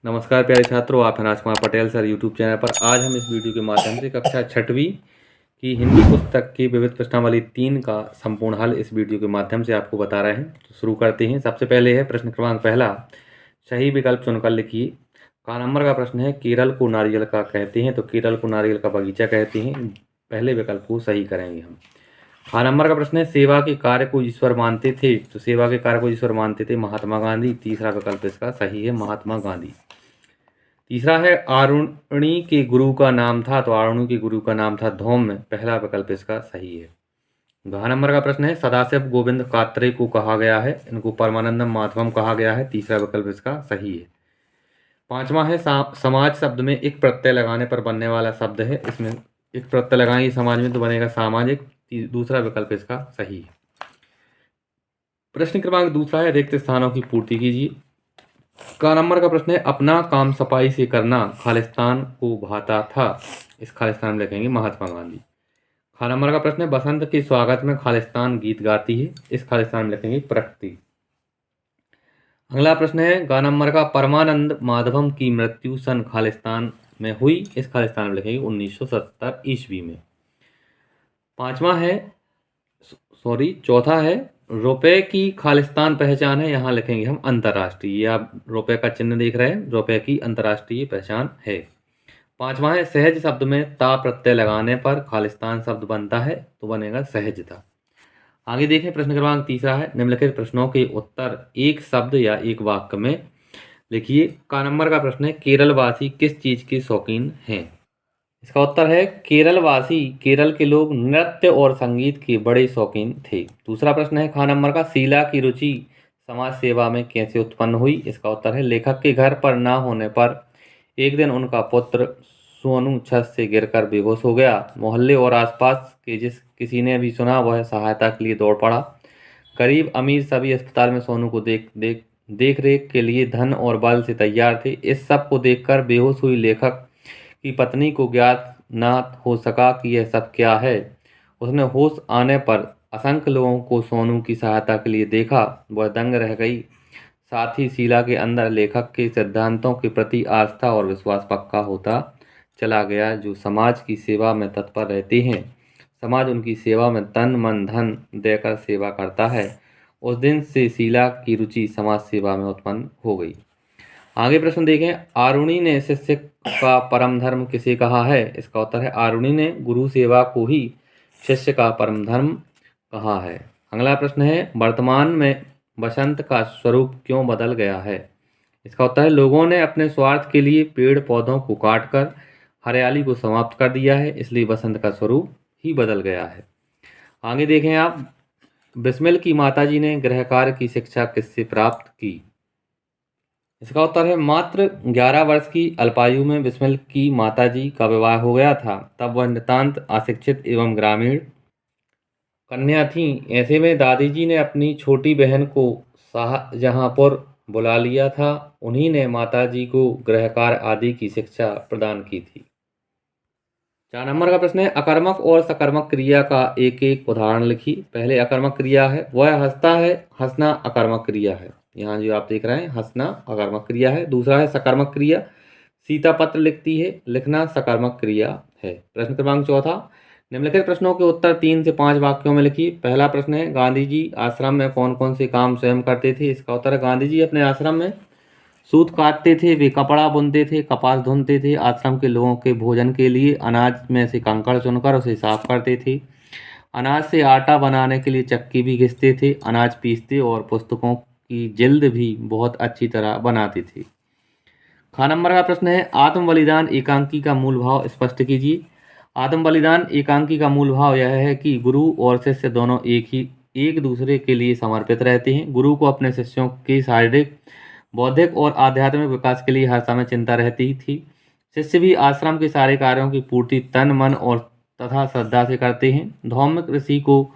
नमस्कार प्यारे छात्रों, आप हैं Rajkumar Patel sir YouTube channel पर। आज हम इस वीडियो के माध्यम से कक्षा छठवीं की हिंदी पुस्तक की विविध प्रश्नावली 3 का संपूर्ण हल इस वीडियो के माध्यम से आपको बता रहे हैं। तो शुरू करते हैं। सबसे पहले है प्रश्न क्रमांक पहला, सही विकल्प चुनकर लिखिए। का नंबर का प्रश्न है, केरल को नारियल का कहते हैं, तो केरल को नारियल का बगीचा कहते हैं। पहले विकल्प को सही करेंगे हम। हाँ नंबर का प्रश्न है, सेवा के कार्य को ईश्वर मानते थे, तो सेवा के कार्य को ईश्वर मानते थे महात्मा गांधी। तीसरा विकल्प इसका सही है, महात्मा गांधी। तीसरा है, आरुणि के गुरु का नाम था, तो आरुणि के गुरु का नाम था धौम्य। पहला विकल्प इसका सही है। घ नंबर का प्रश्न है, सदाशिव गोविंद कात्रे को कहा गया है, इनको परमानंदम माधवम कहा गया है। तीसरा विकल्प इसका सही है। पांचवा है, समाज शब्द में एक प्रत्यय लगाने पर बनने वाला शब्द है, इसमें एक प्रत्यय लगाएंगे समाज में तो बनेगा सामाजिक। दूसरा विकल्प इसका सही है। प्रश्न क्रमांक दूसरा है, रिक्त स्थानों की पूर्ति कीजिए। का नंबर का प्रश्न है, अपना काम सफाई से करना खालिस्तान को भाता था। इस खालिस्तान में लिखेंगे महात्मा गांधी। खा नंबर का प्रश्न है, बसंत के स्वागत में खालिस्तान गीत गाती है। इस खालिस्तान में लिखेंगे प्रकृति। अगला प्रश्न है, गा नंबर का, परमानंद माधवम की मृत्यु सन खालिस्तान में हुई। इस खालिस्तान में लिखेंगे 1970 ईस्वी में। चौथा है, रुपए की खालिस्तान पहचान है, यहाँ लिखेंगे हम अंतर्राष्ट्रीय। आप रुपए का चिन्ह देख रहे हैं, रुपए की अंतर्राष्ट्रीय पहचान है। पांचवा है, सहज शब्द में ता प्रत्यय लगाने पर खालिस्तान शब्द बनता है, तो बनेगा सहजता। आगे देखें प्रश्न क्रमांक तीसरा है, निम्नलिखित प्रश्नों के उत्तर एक शब्द या एक वाक्य में लिखिए। का नंबर का प्रश्न है, केरलवासी किस चीज के शौकीन हैं। इसका उत्तर है, केरलवासी, केरल के लोग नृत्य और संगीत के बड़े शौकीन थे। दूसरा प्रश्न है, खा नंबर का, शीला की रुचि समाज सेवा में कैसे उत्पन्न हुई। इसका उत्तर है, लेखक के घर पर ना होने पर एक दिन उनका पुत्र सोनू छत से गिरकर बेहोश हो गया। मोहल्ले और आसपास के जिस किसी ने भी सुना वह सहायता के लिए दौड़ पड़ा। गरीब अमीर सभी अस्पताल में सोनू को देख रेख के लिए धन और बल से तैयार थे। इस सब को देखकर बेहोश हुई लेखक की पत्नी को ज्ञात न हो सका कि यह सब क्या है। उसने होश आने पर असंख्य लोगों को सोनू की सहायता के लिए देखा, वह दंग रह गई। साथ ही शीला के अंदर लेखक के सिद्धांतों के प्रति आस्था और विश्वास पक्का होता चला गया। जो समाज की सेवा में तत्पर रहते हैं, समाज उनकी सेवा में तन मन धन देकर सेवा करता है। उस दिन से शीला की रुचि समाज सेवा में उत्पन्न हो गई। आगे प्रश्न देखें, आरुणि ने शिष्य का परम धर्म किसे कहा है। इसका उत्तर है, आरुणि ने गुरु सेवा को ही शिष्य का परम धर्म कहा है। अगला प्रश्न है, वर्तमान में बसंत का स्वरूप क्यों बदल गया है। इसका उत्तर है, लोगों ने अपने स्वार्थ के लिए पेड़ पौधों को काटकर हरियाली को समाप्त कर दिया है, इसलिए बसंत का स्वरूप ही बदल गया है। आगे देखें आप, बिस्मिल की माताजी ने गृह कार्य की शिक्षा किससे प्राप्त की। इसका उत्तर है, मात्र 11 वर्ष की अल्पायु में बिस्मिल की माताजी का विवाह हो गया था। तब वह नितांत अशिक्षित एवं ग्रामीण कन्या थीं। ऐसे में दादी जी ने अपनी छोटी बहन को शाहजहांपुर बुला लिया था। उन्हीं ने माताजी को गृह कार्य आदि की शिक्षा प्रदान की थी। 4 नंबर का प्रश्न है, अकर्मक और सकर्मक क्रिया का एक एक उदाहरण लिखिए। पहले अकर्मक क्रिया है, वह हंसता है, हंसना अकर्मक क्रिया है। यहाँ जो आप देख रहे हैं, हंसना अकर्मक क्रिया है। दूसरा है सकर्मक क्रिया, सीता पत्र लिखती है, लिखना सकर्मक क्रिया है। प्रश्न क्रमांक चौथा, निम्नलिखित प्रश्नों के उत्तर 3 से 5 वाक्यों में लिखिए। पहला प्रश्न है, गांधी जी आश्रम में कौन कौन से काम स्वयं करते थे। इसका उत्तर है, गांधी जी अपने आश्रम में सूत काटते थे, वे कपड़ा बुनते थे, कपास धुनते थे, आश्रम के लोगों के भोजन के लिए अनाज में से कंकड़ चुनकर उसे साफ करते थे, अनाज से आटा बनाने के लिए चक्की भी घिसते थे, अनाज पीसते और पुस्तकों की जिल्द भी बहुत अच्छी तरह बनाते थे। खा नंबर का प्रश्न है, आत्म बलिदान एकांकी का मूल भाव स्पष्ट कीजिए। आत्म बलिदान एकांकी का मूल भाव यह है कि गुरु और शिष्य दोनों एक दूसरे के लिए समर्पित रहते हैं। गुरु को अपने शिष्यों के शारीरिक बौद्धिक और आध्यात्मिक विकास के लिए हर समय चिंता रहती थी। शिष्य भी आश्रम के सारे कार्यों की पूर्ति तन मन और तथा श्रद्धा से करते हैं। धौम्य ऋषि को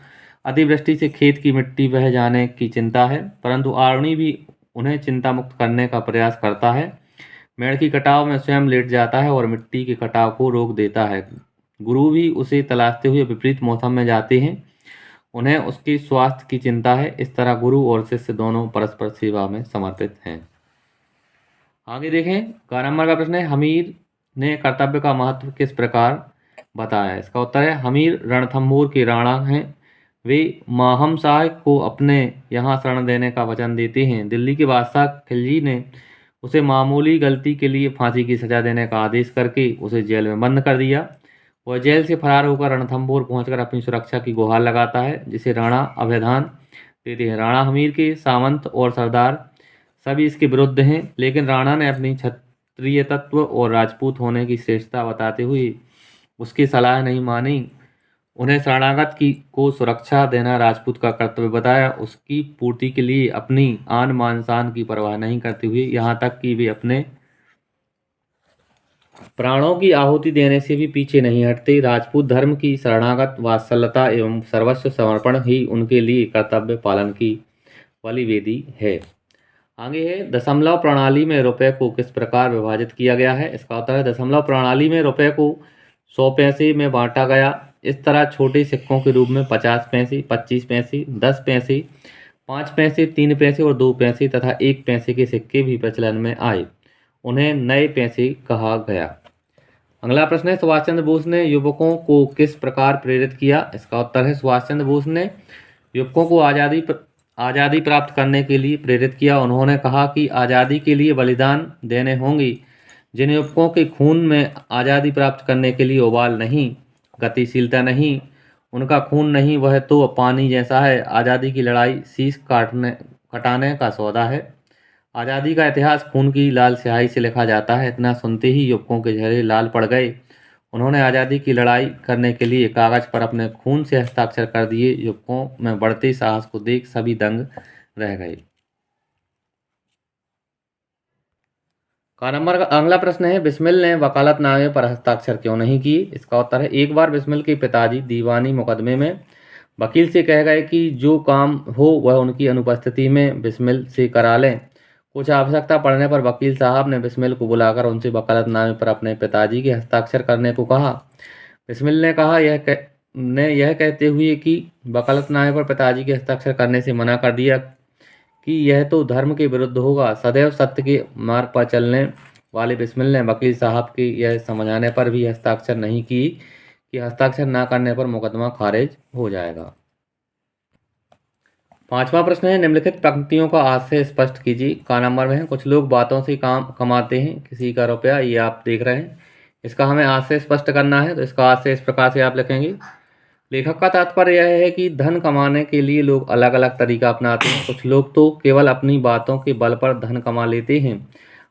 अतिवृष्टि से खेत की मिट्टी बह जाने की चिंता है, परंतु आरुणि भी उन्हें चिंता मुक्त करने का प्रयास करता है। मेढ़ की कटाव में स्वयं लेट जाता है और मिट्टी के कटाव को रोक देता है। गुरु भी उसे तलाशते हुए विपरीत मौसम में जाते हैं, उन्हें उसके स्वास्थ्य की चिंता है। इस तरह गुरु और शिष्य दोनों परस्पर सेवा में समर्पित हैं। आगे देखें, क नंबर का प्रश्न है, हमीर ने कर्तव्य का महत्व किस प्रकार बताया। इसका उत्तर है, हमीर रणथंभौर के राणा हैं। वे माहम शाह को अपने यहाँ शरण देने का वचन देते हैं। दिल्ली के बादशाह खिलजी ने उसे मामूली गलती के लिए फांसी की सजा देने का आदेश करके उसे जेल में बंद कर दिया। वह जेल से फरार होकर रणथंभौर पहुंचकर अपनी सुरक्षा की गुहार लगाता है, जिसे राणा अभयदान देते हैं। राणा हमीर के सामंत और सरदार सभी इसके विरुद्ध हैं, लेकिन राणा ने अपनी क्षत्रिय तत्व और राजपूत होने की श्रेष्ठता बताते हुए उसकी सलाह नहीं मानी। उन्हें शरणागत की को सुरक्षा देना राजपूत का कर्तव्य बताया। उसकी पूर्ति के लिए अपनी आन मान शान की परवाह नहीं करते हुए यहाँ तक कि वे अपने प्राणों की आहुति देने से भी पीछे नहीं हटते। राजपूत धर्म की शरणागत वात्सल्यता एवं सर्वस्व समर्पण ही उनके लिए कर्तव्य पालन की बलिवेदी है। आगे है, दशमलव प्रणाली में रुपए को किस प्रकार विभाजित किया गया है। इसका उत्तर है, दशमलव प्रणाली में रुपए को 100 पैसे में बांटा गया। इस तरह छोटे सिक्कों के रूप में 50 पैसे, 25 पैसे, 10 पैसे, 5 पैसे, 3 पैसे और 2 पैसे तथा 1 पैसे के सिक्के भी प्रचलन में आए। उन्हें नए पैसे कहा गया। अगला प्रश्न है, सुभाष चंद्र बोस ने युवकों को किस प्रकार प्रेरित किया। इसका उत्तर है, सुभाष चंद्र बोस ने युवकों को आज़ादी प्राप्त करने के लिए प्रेरित किया। उन्होंने कहा कि आज़ादी के लिए बलिदान देने होंगे। जिन युवकों के खून में आज़ादी प्राप्त करने के लिए उबाल नहीं, गतिशीलता नहीं, उनका खून नहीं, वह तो पानी जैसा है। आज़ादी की लड़ाई शीश कटाने का सौदा है। आज़ादी का इतिहास खून की लाल स्याही से लिखा जाता है। इतना सुनते ही युवकों के चेहरे लाल पड़ गए। उन्होंने आज़ादी की लड़ाई करने के लिए कागज पर अपने खून से हस्ताक्षर कर दिए। युवकों में बढ़ते साहस को देख सभी दंग रह गए। का नंबर का अगला प्रश्न है, बिस्मिल ने वकालतनामे पर हस्ताक्षर क्यों नहीं किए। इसका उत्तर है, एक बार बिस्मिल के पिताजी दीवानी मुकदमे में वकील से कह गए कि जो काम हो वह उनकी अनुपस्थिति में बिस्मिल से करा लें। कुछ आवश्यकता पड़ने पर वकील साहब ने बिस्मिल को बुलाकर उनसे वकालतनामे पर अपने पिताजी के हस्ताक्षर करने को कहा। बिस्मिल ने कहा यह कहते हुए कि वकालतनामे पर पिताजी के हस्ताक्षर करने से मना कर दिया कि यह तो धर्म के विरुद्ध होगा। सदैव सत्य के मार्ग पर चलने वाले बिस्मिल ने वकील साहब के यह समझाने पर भी हस्ताक्षर नहीं की कि हस्ताक्षर न करने पर मुकदमा खारिज हो जाएगा। पांचवा प्रश्न है, निम्नलिखित पंक्तियों का आशय स्पष्ट कीजिए। का नंबर में है, कुछ लोग बातों से काम कमाते हैं, किसी का रुपया। ये आप देख रहे हैं। इसका हमें आशय स्पष्ट करना है, तो इसका आशय इस प्रकार से आप लिखेंगे। लेखक का तात्पर्य यह है कि धन कमाने के लिए लोग अलग अलग तरीका अपनाते हैं। कुछ लोग तो केवल अपनी बातों के बल पर धन कमा लेते हैं,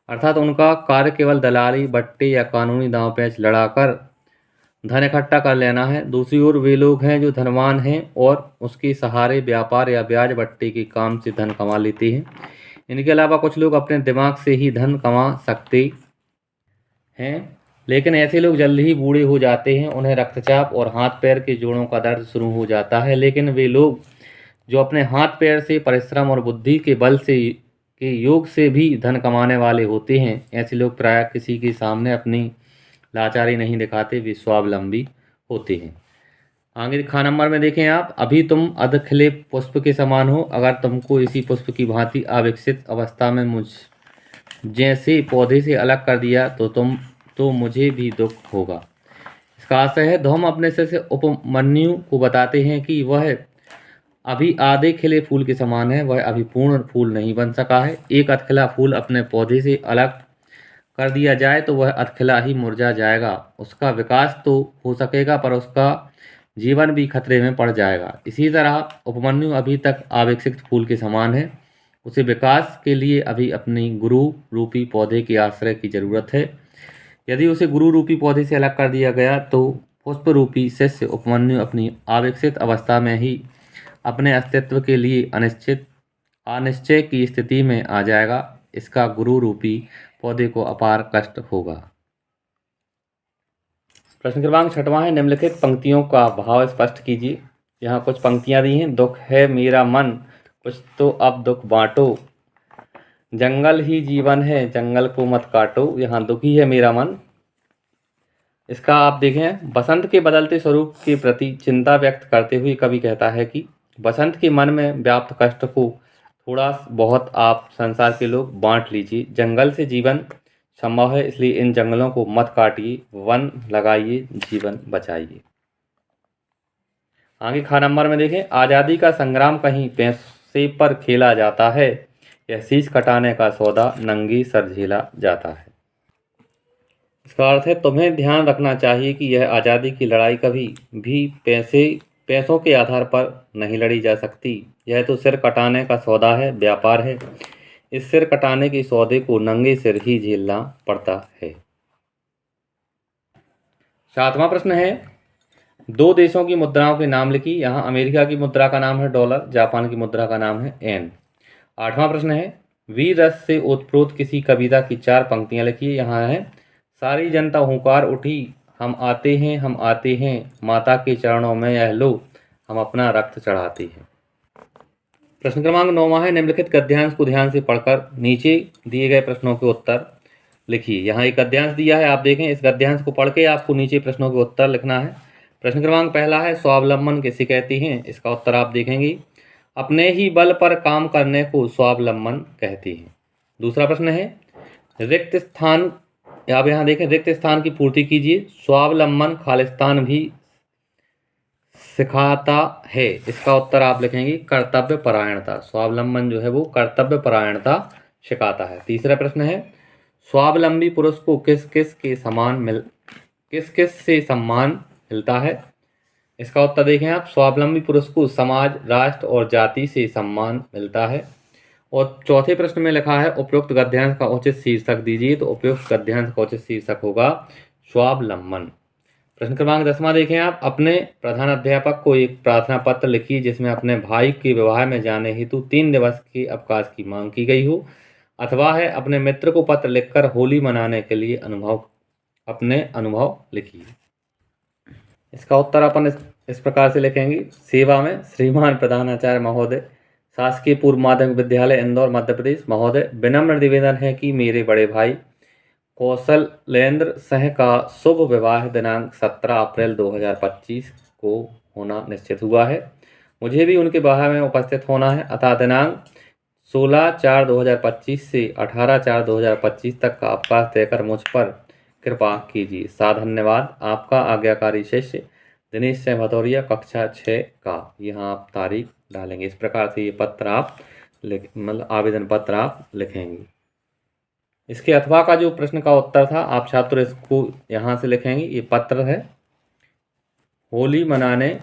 अर्थात उनका कार्य केवल दलाली, बट्टे या कानूनी दांव पेच लड़ाकर धन इकट्ठा कर लेना है। दूसरी ओर वे लोग हैं जो धनवान हैं और उसके सहारे व्यापार या ब्याज बट्टे के काम से धन कमा लेते हैं। इनके अलावा कुछ लोग अपने दिमाग से ही धन कमा सकते हैं, लेकिन ऐसे लोग जल्द ही बूढ़े हो जाते हैं। उन्हें रक्तचाप और हाथ पैर के जोड़ों का दर्द शुरू हो जाता है। लेकिन वे लोग जो अपने हाथ पैर से परिश्रम और बुद्धि के बल से के योग से भी धन कमाने वाले होते हैं, ऐसे लोग प्रायः किसी के सामने अपनी लाचारी नहीं दिखाते, वे स्वावलंबी होते हैं। आगे खा नंबर में देखें आप, अभी तुम अध खिले पुष्प के समान हो। अगर तुमको इसी पुष्प की भांति अविकसित अवस्था में मुझ जैसे पौधे से अलग कर दिया तो मुझे भी दुख होगा। इसका आशय है, धौम अपने से उपमन्यु को बताते हैं कि वह अभी आधे खिले फूल के समान है, वह अभी पूर्ण फूल नहीं बन सका है। एक अधखिला फूल अपने पौधे से अलग कर दिया जाए तो वह अधखिला ही मुरझा जाएगा। उसका विकास तो हो सकेगा पर उसका जीवन भी खतरे में पड़ जाएगा। इसी तरह उपमन्यु अभी तक अविकसित फूल के समान है। उसे विकास के लिए अभी अपनी गुरु रूपी पौधे के आश्रय की जरूरत है। यदि उसे गुरु रूपी पौधे से अलग कर दिया गया तो पुष्प रूपी शिष्य उपमन्यु अपनी अविकसित अवस्था में ही अपने अस्तित्व के लिए अनिश्चय की स्थिति में आ जाएगा। इसका गुरु रूपी पौधे को अपार कष्ट होगा। प्रश्न क्रमांक 6वां है, निम्नलिखित पंक्तियों का भाव स्पष्ट कीजिए। यहाँ कुछ पंक्तियां दी हैं। दुख है मेरा मन, कुछ तो अब दुख बांटो। जंगल ही जीवन है, जंगल को मत काटो। यहाँ दुखी है मेरा मन। इसका आप देखें, बसंत के बदलते स्वरूप के प्रति चिंता व्यक्त करते हुए कवि कहता है कि बसंत के मन में व्याप्त कष्ट को थोड़ा बहुत आप संसार के लोग बांट लीजिए। जंगल से जीवन संभव है, इसलिए इन जंगलों को मत काटिए, वन लगाइए, जीवन बचाइए। आगे खा नंबर में देखें, आज़ादी का संग्राम कहीं पैसे पर खेला जाता है, यह शीश कटाने का सौदा नंगी सर झेला जाता है। इसका अर्थ है तुम्हें ध्यान रखना चाहिए कि यह आज़ादी की लड़ाई कभी भी पैसों के आधार पर नहीं लड़ी जा सकती। यह तो सिर कटाने का सौदा है, व्यापार है। इस सिर कटाने के सौदे को नंगे सिर ही झेलना पड़ता है। 7वां प्रश्न है, 2 देशों की मुद्राओं के नाम लिखी। यहाँ अमेरिका की मुद्रा का नाम है डॉलर, जापान की मुद्रा का नाम है येन। 8वां प्रश्न है, वीर रस से ओतप्रोत किसी कविता की 4 पंक्तियां लिखिए। यहाँ है, सारी जनता हुंकार उठी, हम आते हैं, माता के चरणों में यह लो, हम अपना रक्त चढ़ाते हैं। प्रश्न क्रमांक 9वां है, निम्नलिखित गद्यांश को ध्यान से पढ़कर नीचे दिए गए प्रश्नों के उत्तर लिखिए। यहाँ एक गद्यांश दिया है, आप देखें। इस गद्यांश को पढ़ के आपको नीचे प्रश्नों के उत्तर लिखना है। प्रश्न क्रमांक पहला है, स्वावलंबन किसे कहते हैं? इसका उत्तर आप देखेंगे, अपने ही बल पर काम करने को स्वावलंबन कहते हैं। दूसरा प्रश्न है, रिक्त स्थान, आप यहाँ देखें, रिक्त स्थान की पूर्ति कीजिए। स्वावलंबन खालिस्तान भी सिखाता है। इसका उत्तर आप लिखेंगे, कर्तव्य परायणता। स्वावलंबन जो है वो कर्तव्य परायणता सिखाता है। तीसरा प्रश्न है, स्वावलंबी पुरुष को किस किस से सम्मान मिलता है? इसका उत्तर देखें आप, स्वावलंबी पुरुष को समाज, राष्ट्र और जाति से सम्मान मिलता है। और चौथे प्रश्न में लिखा है, उपयुक्त गद्यांश का उचित शीर्षक दीजिए। तो उपयुक्त गद्यांश का उचित शीर्षक होगा स्वावलंबन। प्रश्न क्रमांक 10वां देखें आप, अपने प्रधान अध्यापक को एक प्रार्थना पत्र लिखिए जिसमें अपने भाई के विवाह में जाने हेतु 3 दिवस के अवकाश की मांग की गई हो। अथवा है, अपने मित्र को पत्र लिखकर होली मनाने के लिए अपने अनुभव लिखिए। इसका उत्तर अपन इस प्रकार से लिखेंगे, सेवा में श्रीमान प्रधानाचार्य महोदय, शासकीय पूर्व माध्यमिक विद्यालय इंदौर मध्य प्रदेश महोदय, विनम्र निवेदन है कि मेरे बड़े भाई कौशलेंद्र सिंह का शुभ विवाह दिनांक 17 अप्रैल 2025 को होना निश्चित हुआ है। मुझे भी उनके विवाह में उपस्थित होना है, अतः दिनांक 16/4/2025 से 18/4/2025 तक का अवकाश देकर मुझ पर कृपा कीजिए। धन्यवाद। आपका आज्ञाकारी शिष्य दिनेश सिंह भदौरिया, कक्षा 6 का। यहाँ आप तारीख डालेंगे। इस प्रकार से ये पत्र आप आवेदन पत्र आप लिखेंगे। इसके अथवा का जो प्रश्न का उत्तर था, आप छात्र इसको यहाँ से लिखेंगे। ये पत्र है, होली मनाने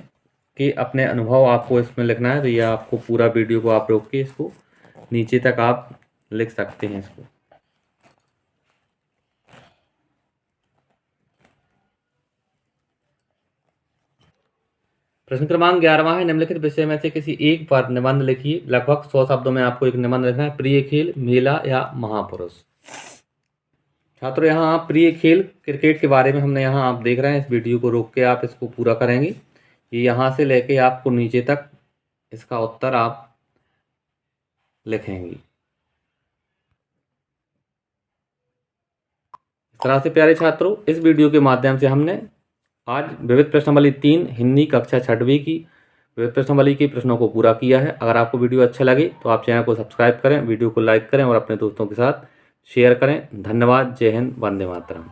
के अपने अनुभव आपको इसमें लिखना है। तो ये आपको पूरा वीडियो को आप रोक के इसको नीचे तक आप लिख सकते हैं इसको। प्रश्न क्रमांक 11वां है, निम्नलिखित विषय में से किसी एक पर निबंध लिखिए। लगभग 100 शब्दों में आपको एक निबंध लिखना है। प्रिय खेल, मेला या महापुरुष? छात्रों, यहाँ आप प्रिय खेल क्रिकेट के बारे में हमने यहाँ आप देख रहे हैं। इस वीडियो को रोक के आप इसको पूरा करेंगे। ये यहाँ से लेके आपको नीचे तक इसका उत्तर आप लिखेंगे। इस तरह से प्यारे छात्रों, इस वीडियो के माध्यम से हमने आज विविध प्रश्नावली 3 हिंदी कक्षा 6वीं की विविध प्रश्नावली के प्रश्नों को पूरा किया है। अगर आपको वीडियो अच्छा लगे तो आप चैनल को सब्सक्राइब करें, वीडियो को लाइक करें और अपने दोस्तों के साथ शेयर करें। धन्यवाद। जय हिंद, वंदे मातरम।